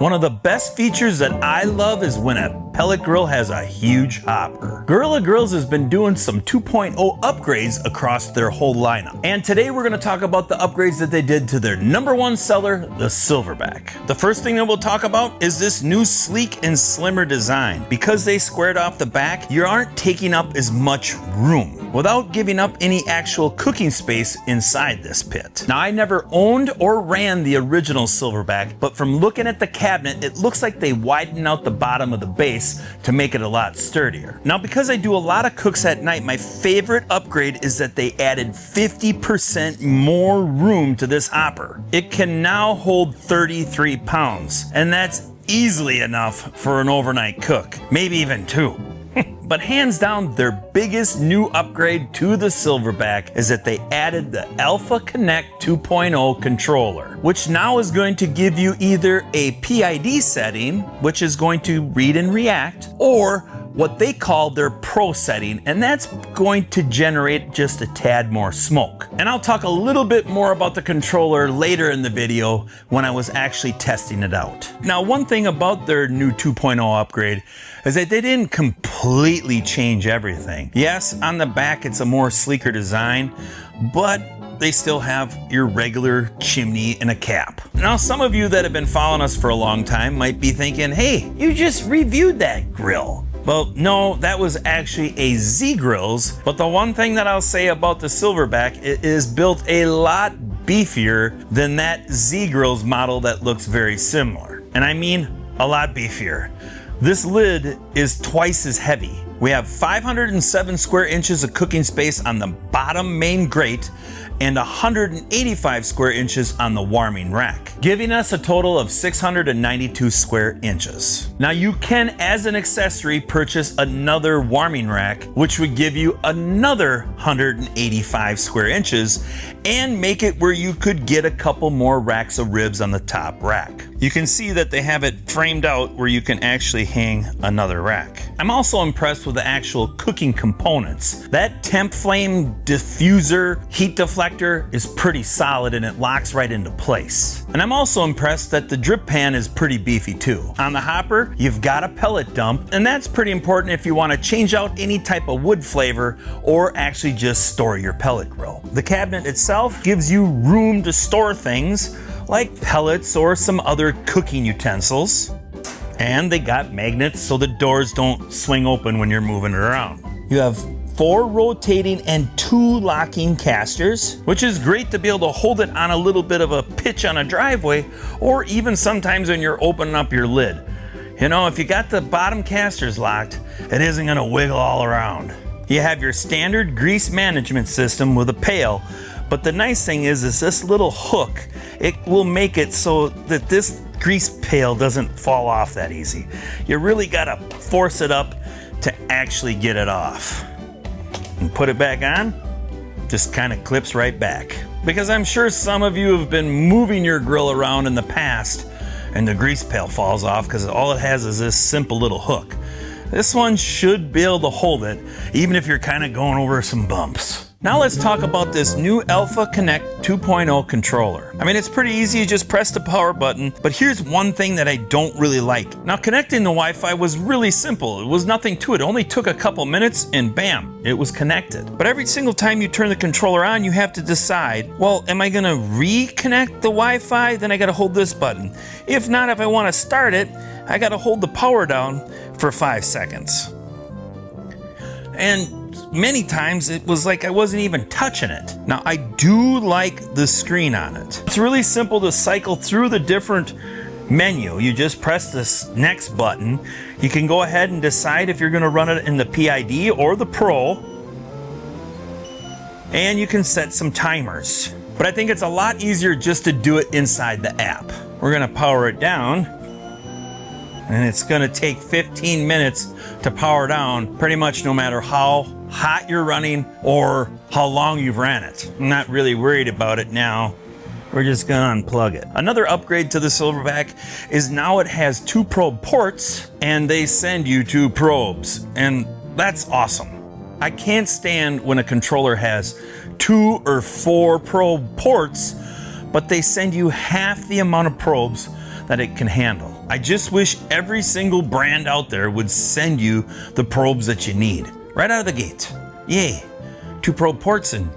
One of the best features that I love is when a pellet grill has a huge hopper. Grilla Grills has been doing some 2.0 upgrades across their whole lineup. And today we're going to talk about the upgrades that they did to their #1 seller, the Silverback. The first thing that we'll talk about is this new sleek and slimmer design. Because they squared off the back, you aren't taking up as much room without giving up any actual cooking space inside this pit. Now, I never owned or ran the original Silverback, but from looking at the cabinet, it looks like they widened out the bottom of the base to make it a lot sturdier. Now, because I do a lot of cooks at night, my favorite upgrade is that they added 50% more room to this hopper. It can now hold 33 pounds, and that's easily enough for an overnight cook, maybe even 2. But hands down, their biggest new upgrade to the Silverback is that they added the Alpha Connect 2.0 controller, which now is going to give you either a PID setting, which is going to read and react, or what they call their Pro setting, and that's going to generate just a tad more smoke. And I'll talk a little bit more about the controller later in the video when I was actually testing it out. Now, one thing about their new 2.0 upgrade is that they didn't completely change everything. Yes, on the back it's a more sleeker design, but they still have your regular chimney and a cap. Now, some of you that have been following us for a long time might be thinking, hey, you just reviewed that grill. Well, no, that was actually a Z Grills, but the one thing that I'll say about the Silverback, it is built a lot beefier than that Z Grills model that looks very similar. And I mean a lot beefier. This lid is twice as heavy. We have 507 square inches of cooking space on the bottom main grate and 185 square inches on the warming rack, giving us a total of 692 square inches. Now, you can, as an accessory, purchase another warming rack, which would give you another 185 square inches and make it where you could get a couple more racks of ribs on the top rack. You can see that they have it framed out where you can actually hang another rack. I'm also impressed with the actual cooking components. That temp flame diffuser heat deflector is pretty solid and it locks right into place. And I'm also impressed that the drip pan is pretty beefy too. On the hopper, you've got a pellet dump, and that's pretty important if you want to change out any type of wood flavor or actually just store your pellet grill. The cabinet itself gives you room to store things like pellets or some other cooking utensils. And they got magnets so the doors don't swing open when you're moving it around. You have 4 rotating and 2 locking casters, which is great to be able to hold it on a little bit of a pitch on a driveway, or even sometimes when you're opening up your lid. You know, if you got the bottom casters locked, it isn't gonna wiggle all around. You have your standard grease management system with a pail, but the nice thing is this little hook, it will make it so that this grease pail doesn't fall off that easy. You really gotta force it up to actually get it off. And put it back on, just kind of clips right back. Because I'm sure some of you have been moving your grill around in the past and the grease pail falls off because all it has is this simple little hook. This one should be able to hold it, even if you're kind of going over some bumps. Now let's talk about this new Alpha Connect 2.0 controller. I mean, it's pretty easy, you just press the power button, but here's one thing that I don't really like. Now, connecting the Wi-Fi was really simple. It was nothing to it. It only took a couple minutes and bam, it was connected. But every single time you turn the controller on, you have to decide, well, am I gonna reconnect the Wi-Fi? Then I gotta hold this button. If not, if I wanna start it, I gotta hold the power down for 5 seconds. And many times it was like I wasn't even touching it. Now, I do like the screen on it. It's really simple to cycle through the different menu. You just press this next button. You can go ahead and decide if you're gonna run it in the PID or the Pro. And you can set some timers. But I think it's a lot easier just to do it inside the app. We're gonna power it down. And it's gonna take 15 minutes to power down, pretty much no matter how hot you're running or how long you've ran it. I'm not really worried about it now. We're just gonna unplug it. Another upgrade to the Silverback is now it has 2 probe ports and they send you 2 probes. And that's awesome. I can't stand when a controller has 2 or 4 probe ports, but they send you half the amount of probes that it can handle. I just wish every single brand out there would send you the probes that you need right out of the gate. Yay, 2 probe ports and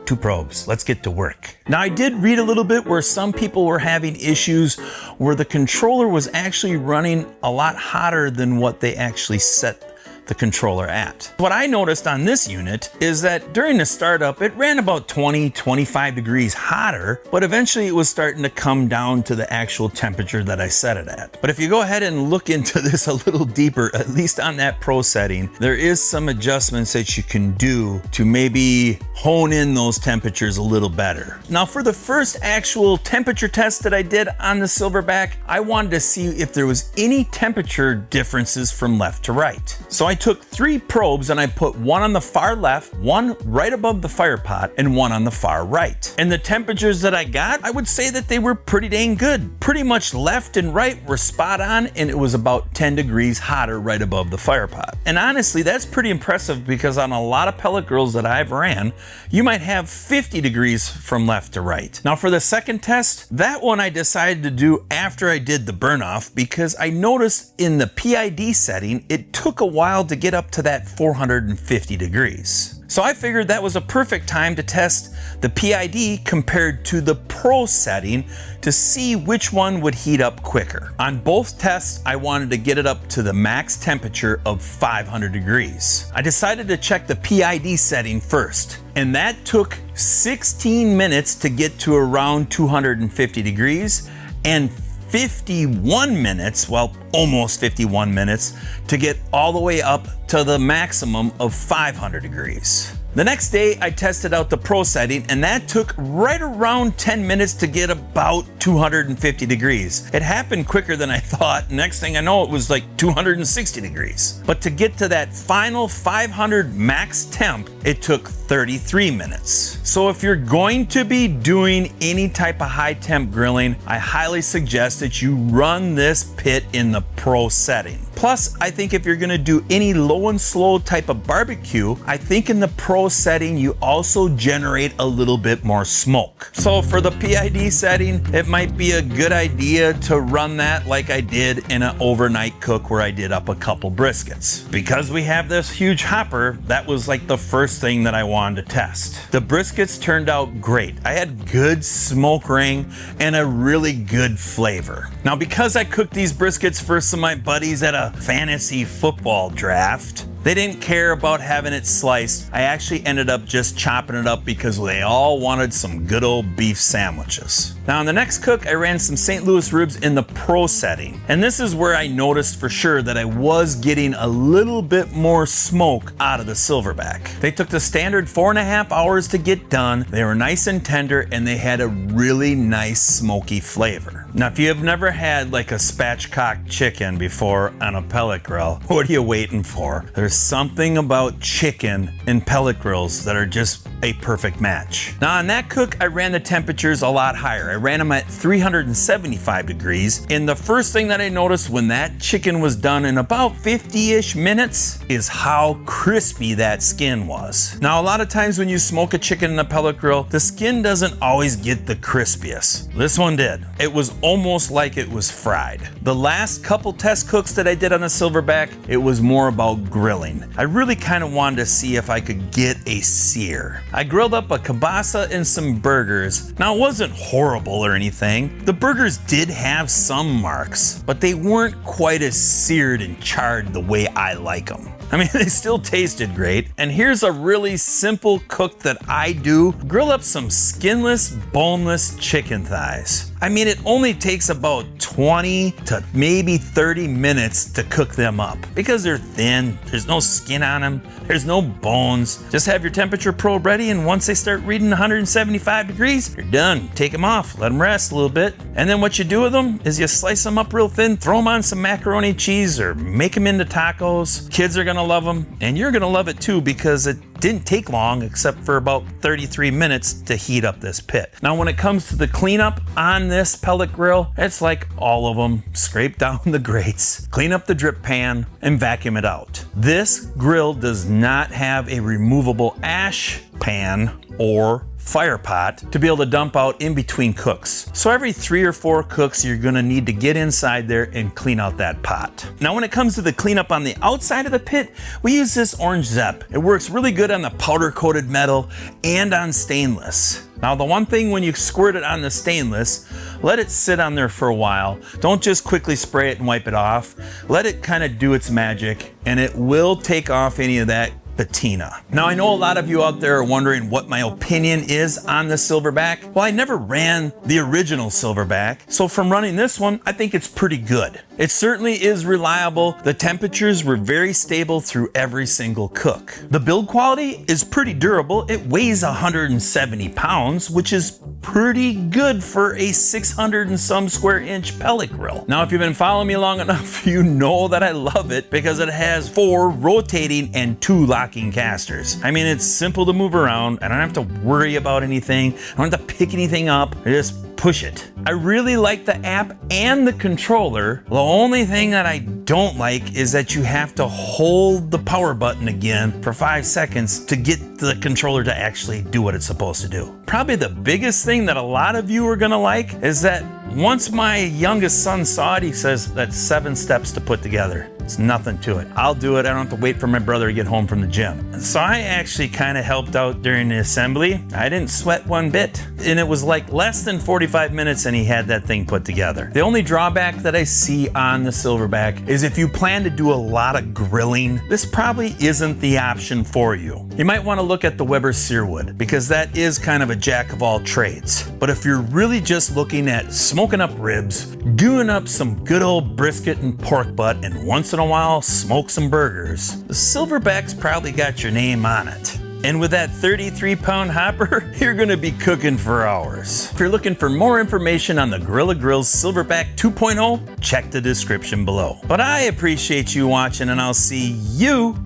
2 probes. Let's get to work. Now, I did read a little bit where some people were having issues where the controller was actually running a lot hotter than what they actually set the controller at. What I noticed on this unit is that during the startup, it ran about 20-25 degrees hotter, but eventually it was starting to come down to the actual temperature that I set it at. But if you go ahead and look into this a little deeper, at least on that Pro setting, there is some adjustments that you can do to maybe hone in those temperatures a little better. Now, for the first actual temperature test that I did on the Silverback, I wanted to see if there was any temperature differences from left to right. So I took 3 probes and I put one on the far left, one right above the fire pot, and one on the far right. And the temperatures that I got, I would say that they were pretty dang good. Pretty much left and right were spot on, and it was about 10 degrees hotter right above the fire pot. And honestly, that's pretty impressive because on a lot of pellet grills that I've ran, you might have 50 degrees from left to right. Now for the second test, that one I decided to do after I did the burn off because I noticed in the PID setting, it took a while to get up to that 450 degrees. So I figured that was a perfect time to test the PID compared to the Pro setting to see which one would heat up quicker. On both tests, I wanted to get it up to the max temperature of 500 degrees. I decided to check the PID setting first, and that took 16 minutes to get to around 250 degrees and 51 minutes, well, almost 51 minutes, to get all the way up to the maximum of 500 degrees. The next day, I tested out the Pro setting, and that took right around 10 minutes to get about 250 degrees. It happened quicker than I thought. Next thing I know, it was like 260 degrees. But to get to that final 500 max temp, it took 33 minutes. So if you're going to be doing any type of high temp grilling, I highly suggest that you run this pit in the Pro setting. Plus, I think if you're gonna do any low and slow type of barbecue, I think in the Pro setting, you also generate a little bit more smoke. So for the PID setting, it might be a good idea to run that like I did in an overnight cook where I did up a couple briskets. Because we have this huge hopper, that was like the first thing that I wanted to test. The briskets turned out great. I had good smoke ring and a really good flavor. Now, because I cooked these briskets for some of my buddies at a fantasy football draft, they didn't care about having it sliced. I actually ended up just chopping it up because they all wanted some good old beef sandwiches. Now in the next cook, I ran some St. Louis ribs in the Pro setting. And this is where I noticed for sure that I was getting a little bit more smoke out of the Silverback. They took the standard 4.5 hours to get done. They were nice and tender, and they had a really nice smoky flavor. Now, if you have never had like a spatchcock chicken before on a pellet grill, what are you waiting for? There's something about chicken and pellet grills that are just a perfect match. Now on that cook, I ran the temperatures a lot higher. I ran them at 375 degrees. And the first thing that I noticed when that chicken was done in about 50-ish minutes is how crispy that skin was. Now, a lot of times when you smoke a chicken in a pellet grill, the skin doesn't always get the crispiest. This one did. It was almost like it was fried. The last couple test cooks that I did on the Silverback, it was more about grilling. I really kind of wanted to see if I could get a sear. I grilled up a kielbasa and some burgers. Now, it wasn't horrible or anything. The burgers did have some marks, but they weren't quite as seared and charred the way I like them. I mean, they still tasted great. And here's a really simple cook that I do. Grill up some skinless, boneless chicken thighs. I mean, it only takes about 20 to maybe 30 minutes to cook them up because they're thin, there's no skin on them, there's no bones. Just have your temperature probe ready, and once they start reading 175 degrees, you're done. Take them off, let them rest a little bit. And then what you do with them is you slice them up real thin, throw them on some macaroni cheese or make them into tacos. Kids are gonna love them, and you're gonna love it too because it didn't take long except for about 33 minutes to heat up this pit. Now, when it comes to the cleanup on this pellet grill, it's like all of them. Scrape down the grates, clean up the drip pan, and vacuum it out. This grill does not have a removable ash pan or fire pot to be able to dump out in between cooks. So every 3 or 4 cooks, you're gonna need to get inside there and clean out that pot. Now when it comes to the cleanup on the outside of the pit, we use this orange Zep. It works really good on the powder coated metal and on stainless. Now the one thing when you squirt it on the stainless, let it sit on there for a while. Don't just quickly spray it and wipe it off. Let it kind of do its magic and it will take off any of that patina. Now I know a lot of you out there are wondering what my opinion is on the Silverback. Well, I never ran the original Silverback, so from running this one, I think it's pretty good. It certainly is reliable. The temperatures were very stable through every single cook. The build quality is pretty durable. It weighs 170 pounds, which is pretty good for a 600 and some square inch pellet grill. Now, if you've been following me long enough, you know that I love it because it has 4 rotating and 2 locking casters. I mean, it's simple to move around. I don't have to worry about anything. I don't have to pick anything up. I just push it. I really like the app and the controller. The only thing that I don't like is that you have to hold the power button again for 5 seconds to get the controller to actually do what it's supposed to do. Probably the biggest thing that a lot of you are gonna like is that once my youngest son saw it, he says that's 7 steps to put together. It's nothing to it. I'll do it. I don't have to wait for my brother to get home from the gym. So I actually kind of helped out during the assembly. I didn't sweat one bit. And it was like less than 45 minutes and he had that thing put together. The only drawback that I see on the Silverback is if you plan to do a lot of grilling, this probably isn't the option for you. You might want to look at the Weber Searwood because that is kind of a jack of all trades. But if you're really just looking at smoking up ribs, doing up some good old brisket and pork butt, and once in a while smoke some burgers, the Silverback's probably got your name on it. And with that 33-pound hopper, you're gonna be cooking for hours. If you're looking for more information on the Grilla Grill's Silverback 2.0, check the description below. But I appreciate you watching and I'll see you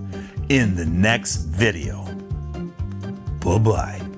in the next video. Bye-bye.